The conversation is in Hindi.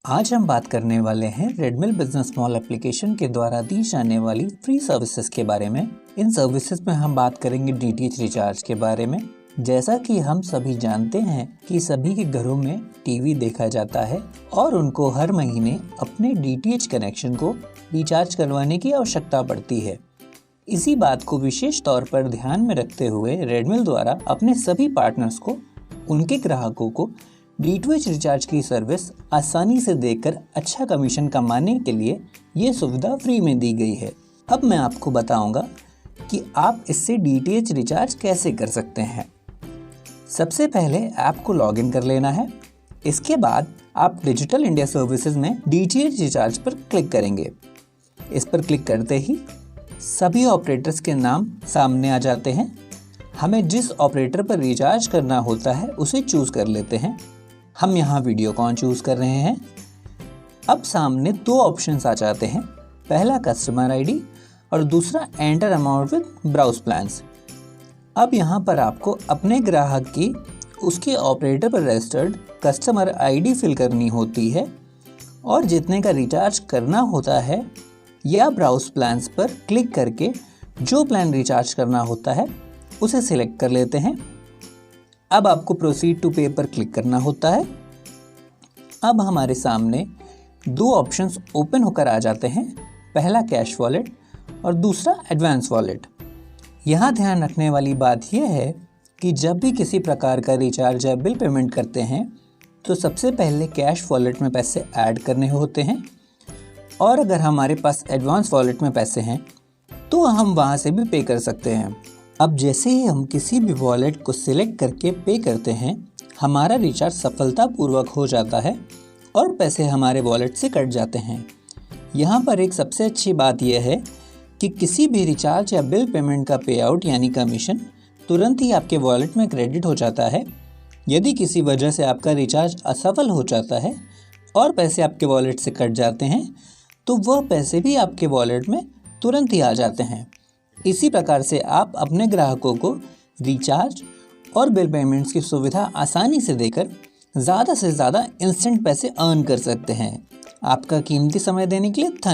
आज हम बात करने वाले हैं रेडमिल बिजनेस मॉल एप्लीकेशन के द्वारा दी जाने वाली फ्री सर्विसेज के बारे में। इन सर्विसेज में हम बात करेंगे डीटीएच रिचार्ज के बारे में। जैसा कि हम सभी जानते हैं कि सभी के घरों में टीवी देखा जाता है और उनको हर महीने अपने डीटीएच कनेक्शन को रिचार्ज करवाने की आवश्यकता पड़ती है। इसी बात को विशेष तौर पर ध्यान में रखते हुए रेडमिल द्वारा अपने सभी पार्टनर्स को उनके ग्राहकों को डीटीएच रिचार्ज की सर्विस आसानी से देकर अच्छा कमीशन कमाने के लिए ये सुविधा फ्री में दी गई है। अब मैं आपको बताऊंगा कि आप इससे डीटीएच रिचार्ज कैसे कर सकते हैं। सबसे पहले ऐप को लॉगिन कर लेना है। इसके बाद आप डिजिटल इंडिया सर्विसेज में डीटीएच रिचार्ज पर क्लिक करेंगे। इस पर क्लिक करते ही सभी ऑपरेटर्स के नाम सामने आ जाते हैं। हमें जिस ऑपरेटर पर रिचार्ज करना होता है उसे चूज कर लेते हैं। हम यहाँ वीडियोकॉन चूज कर रहे हैं। अब सामने दो ऑप्शंस आ जाते हैं, पहला कस्टमर आईडी और दूसरा enter amount with browse plans. अब यहाँ पर आपको अपने ग्राहक की उसके ऑपरेटर पर रजिस्टर्ड कस्टमर आईडी फिल करनी होती है और जितने का रिचार्ज करना होता है या ब्राउज प्लान्स पर क्लिक करके जो प्लान रिचार्ज करना होता है उसे सिलेक्ट कर लेते हैं। अब आपको प्रोसीड टू पे पर क्लिक करना होता है। अब हमारे सामने दो ऑप्शंस ओपन होकर आ जाते हैं, पहला कैश वॉलेट और दूसरा एडवांस वॉलेट। यहाँ ध्यान रखने वाली बात यह है कि जब भी किसी प्रकार का रिचार्ज या बिल पेमेंट करते हैं तो सबसे पहले कैश वॉलेट में पैसे ऐड करने होते हैं और अगर हमारे पास एडवांस वॉलेट में पैसे हैं तो हम वहाँ से भी पे कर सकते हैं। अब जैसे ही हम किसी भी वॉलेट को सिलेक्ट करके पे करते हैं हमारा रिचार्ज सफलतापूर्वक हो जाता है और पैसे हमारे वॉलेट से कट जाते हैं। यहाँ पर एक सबसे अच्छी बात यह है कि किसी भी रिचार्ज या बिल पेमेंट का पे आउट यानी कमीशन तुरंत ही आपके वॉलेट में क्रेडिट हो जाता है। यदि किसी वजह से आपका रिचार्ज असफल हो जाता है और पैसे आपके वॉलेट से कट जाते हैं तो वह पैसे भी आपके वॉलेट में तुरंत ही आ जाते हैं। इसी प्रकार से आप अपने ग्राहकों को रिचार्ज और बिल पेमेंट्स की सुविधा आसानी से देकर ज़्यादा से ज़्यादा इंस्टेंट पैसे अर्न कर सकते हैं। आपका कीमती समय देने के लिए धन्यवाद।